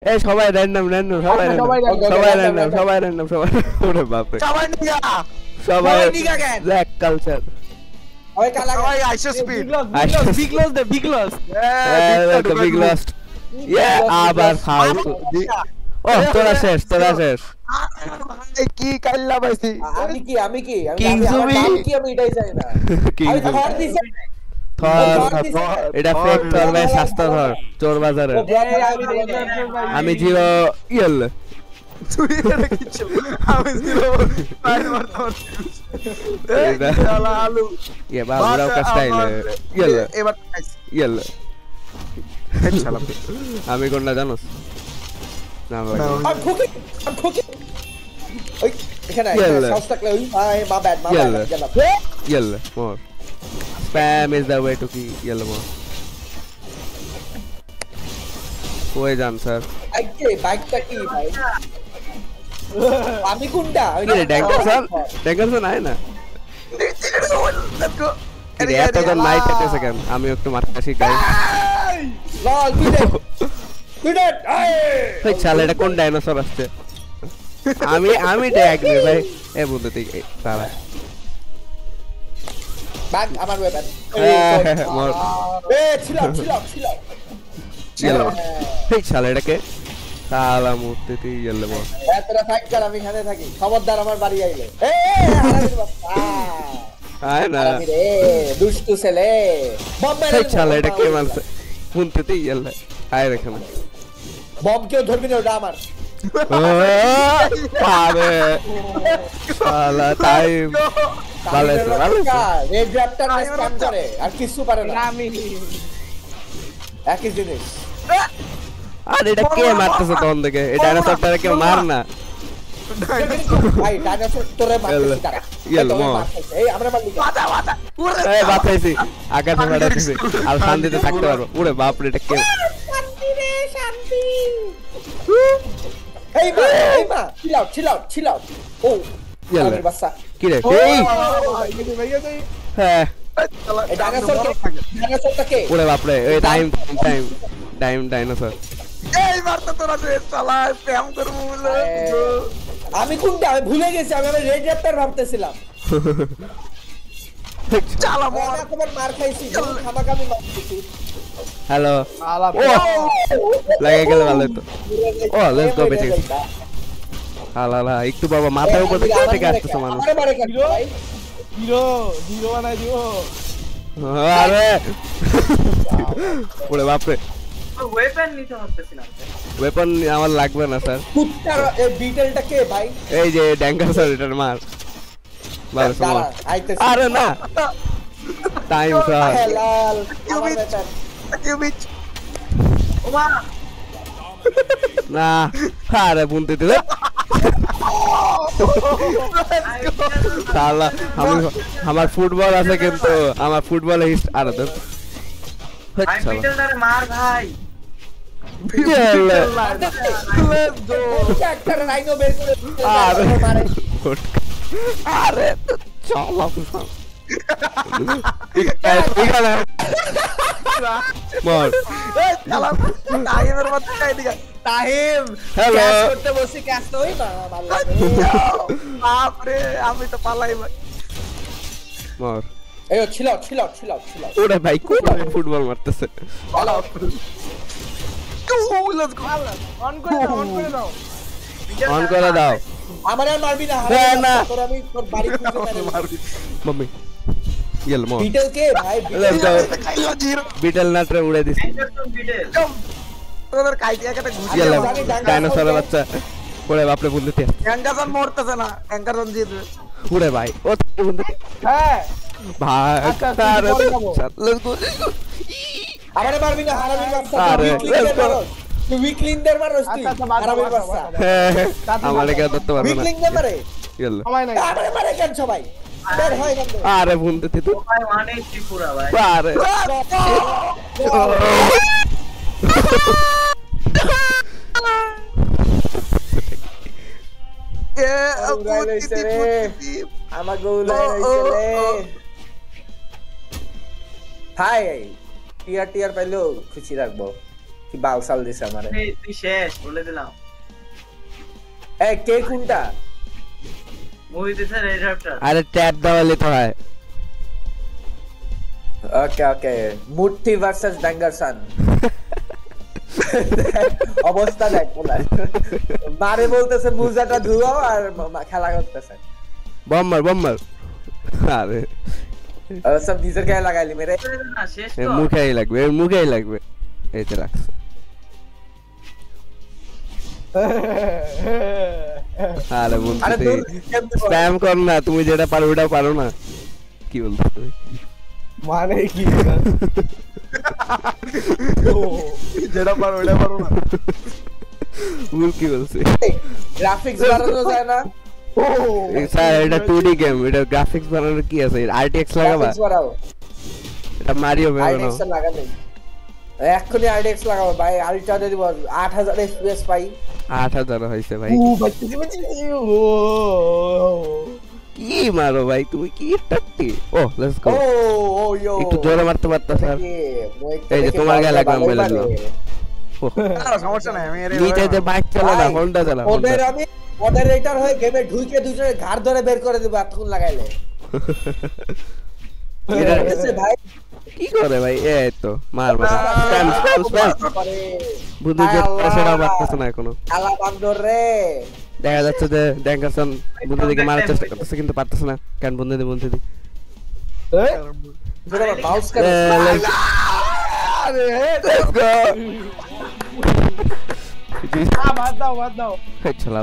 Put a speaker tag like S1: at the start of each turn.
S1: এই সবাই র্যান্ডম সবাই র্যান্ডম সবাই র্যান্ডম সবাই ওরে বাপ রে
S2: সবাই নিগা
S1: সবাই
S2: নিগা কেন
S1: জ্যাক কালচার
S3: ওই কালা
S2: সবাই আইসো স্পিড
S1: বিগ লস্ট ইয়া আবার ফালতু ও তোরা শেষ
S2: কি কাইল্লা পাইছি
S3: আমি কি
S1: কিংজুমি
S3: কি আমি এটাই জানি না আমি ধর দিছি
S1: এটা ফেক তোর ভাই সস্তা ধর চোর বাজারে আমি জিরো ইয়েল
S2: তুই এটা কিছু আমি জিরো ফাইল মারতে শালা আলু
S1: ইয়ে বাবুরাও কা স্টাইল ইয়েল
S2: এবার
S1: ইয়েল
S2: শালা
S1: আমি কোন না জানোস না লাগে
S3: আমি খুকি ওই এখানে সাউথ থাকলে ওই মা bad
S1: Yale more spam is the way to kill more ওই যান স্যার
S3: আইকে বাইকটা কি ভাই আমি কোনটা ওই
S1: ড্যাঙ্গারসন আয় না এত তো নাইট আছে কেন আমি একটু মারতে শিখাই
S3: লল তুই দেখ
S1: এই শালা এটা কোন ডাইনোসর আসছে আমি ট্যাগ নে ভাই এ বন্ধু তুই তারা
S3: ব্যাগ আমার ওয়েপন
S1: মোর
S3: এ ছিল
S1: এই শালা এটাকে শালা মূর্তি তুই গেলে মোর
S3: তোরা ফাইট কর আমি এখানে থাকি খবরদার আমার বাড়ি আইলে এ আরামের বাচ্চা
S1: আয় না
S3: রে দুষ্টু ছেলে বম্বে
S1: এই শালা এটাকে মারছে মূর্তি তুই গেলে আয় রেখে না
S3: বম কেউ ধরবি না ওটা আমার
S1: আরে শালা টাইম ভালো
S3: রেড র্যাপটার না স্ক্যাম করে আর কিছু পারে না আমি একই জিনিস
S1: আরে এটা কে মারতেছে তখন থেকে এই ডাইনোসরটারে কেউ মার না
S3: ভাই ডাইনোসর তোরে মারতেছি তারা
S1: ইয়েল মো
S3: এই আমরা মারলি বাতা
S1: এই বাতাইছি আকাশে ফাটাইছি আর শান্তিতে থাকতে পারবো ওরে বাপ রে এটা কে
S3: শান্তি রে শান্তি এই মা chill out ও
S1: ইয়েল
S3: বাচ্চা
S1: কি রে এই হ্যাঁ
S3: এই ডাইনোসরটা কে
S1: ওরে বাপ রে এই টাইম ডাইনোসর
S2: এই মারতে তোরা রে শালা স্প্যাম করব বলে
S3: আমি কোনটা আমি ভুলে গেছি আমি রেড র্যাপটার ভাবতেছিলাম
S2: চালা
S3: আমি তোমার মার খাইছি খামাকা আমি মারতেছি
S1: হ্যালো লাগে গেল ভালো তো ও লেটস গো বেঁচে গেছি হালালা একটু বাবা মাথার উপর থেকে আসতেছে মানুষ
S4: হিরো বানাই দিও
S1: আরে ওরে বাপ রে
S4: ওয়েপন নিতে হচ্ছিল
S1: ওয়েপন আমার লাগবে না স্যার
S3: কুত্তার এই বিটেলটা কে ভাই
S1: এই যে ড্যাঙ্গার স্যার এটার মার ভালো সময় আরে না টাইম স্যার
S3: লাল
S2: কিউবিট
S4: ওমা
S1: না আরে বুনতে দিলে শালা আমার ফুটবল আছে কিন্তু আমার ফুটবলে আরে দেখ
S4: ভাই পিটেলদারে মার ভাই
S3: একটা রাইনো বের করে
S1: আরে চলো মর
S2: শালা টাইমের মধ্যে কাই দিগা
S3: তাহিম
S1: হ্যালো
S3: ক্যাশ করতে বসি ক্যাশ তো ওই
S2: বাপ রে আমি তো পালাই ভাই
S1: মর
S3: এই ছিল
S1: ওরে ভাই কোন ফুটবল মারতেছে
S2: লেটস গো
S4: অন করে দাও
S1: অন করে দাও
S3: আমার আর মারবি না
S1: না
S3: তোর আমি তোর বাড়ি খুঁজে
S2: মারবি
S1: মাম্মি ইয়েল মর
S3: বিটেল কে ভাই
S1: লেটস গো
S2: কাইলা জিরো
S1: বিটেল নাটরে উড়ে দিছি
S4: পিটেল
S2: তোদের কাইটিয়া কেটে ঘুষি
S1: ইয়েল ডাইনোসরের বাচ্চা ওরে বাপ রে বন্ধুতে
S2: অ্যাঙ্কারজন মরতেছে না অ্যাঙ্কারজন জিতবে
S1: ওরে ভাই ও বন্ধুতে
S4: হ্যাঁ
S1: ভাই তারে লেটস গো
S3: আমারে মারবি না হারামির বাচ্চা
S1: আরে, let's go.
S3: তুই উইকলিংদের মারছ তুই
S4: আচ্ছা, বাদ দাও,
S3: হারামির
S4: বাদ দাও,
S3: বাচ্চা
S4: বাদ দাও।
S1: আমারে কে ধরতে পারবে না
S3: উইকলিংদের মারে
S1: ইয়েল
S4: সময় নাই
S3: আমারে মারে কেন সবাই বের হয় কেন
S1: আরে বন্ধুতে তুই
S4: ভাই 180 পুরা ভাই
S1: আরে
S2: এ
S3: উড়াইছে রে আমাকে উড়াইছে রে হাই টিআর পাইলো খুশি রাখবো কি বালসাল দিছে আমারে
S4: তুই শেষ বলে দিলাম
S3: এই কে কোনটা
S4: মুভি দিছে রেড হ্যাপটার
S1: আরে ট্যাপ দেওয়ালে তো হয়
S3: ওকে ওকে মূর্তি ভার্সেস ড্যাঙ্গারসন অবস্থা দেখ বলা মারে বলতেছে মুজাটা ধুয়াও আর খেলা করতেছে
S1: বম্বার আরে
S3: সব নিজের গায়ে লাগাইলি মেরে
S4: না শেষ
S1: এর
S4: তো
S1: মুখেই লাগবে এই তো রাখ আরে
S3: আরে
S1: বলতে
S3: দূর কেমনে
S1: স্প্যাম কর না তুমি যেটা পারো ওটা পারো না কি বলছো তুমি
S2: মানে কি যেটা পারো ওটা পারো না
S1: ভুল কি বলছে
S3: গ্রাফিক্স বাড়ানো যায় না
S1: স্যার এটা 2D গেম এটা গ্রাফিক্স বানানোর কি আছে RTX লাগাবা
S3: গ্রাফিক্স বাড়াও
S1: এটা মারিও বানানো
S3: RTX লাগানো এক্ষুনি RTX লাগাবো ভাই আলট্রা দিয়ে দিব 8000 FPS পাই
S1: 8000 হইছে ভাই
S2: বাচ্চি
S1: কি মারো ভাই তুমি কি টাট্টি ও লেটস গো
S3: ও ইয়ো
S1: একটু জোরে মারতে পারতা স্যার এই যে তোমার গায়ে লাগবে আমি বলে দিলাম
S2: সমস্যা নাই আমি
S1: নিচে যে বাইক চালা না হোন্ডা চালা
S3: ওদের আমি মডারেটর হয়ে গেমে ঢুকে দুজনে ঘাড় ধরে বের করে দেব এতক্ষণ লাগাইলে ভাই
S1: কি করে ভাই এই তো মার স্প্যাম বুদ্ধি যে সেটা বাড়তেছে না এখনো
S3: আলা বান্দর রে
S1: দেখা যাচ্ছে যে ড্যাঙ্গারসন বুদ্ধি দিকে মারার চেষ্টা করতেছে কিন্তু পারতেছে না কেন বুদ্ধি দি
S3: জোরে বাউন্স করে
S1: আরে লেটস গো
S2: বাদ দাও
S1: চলা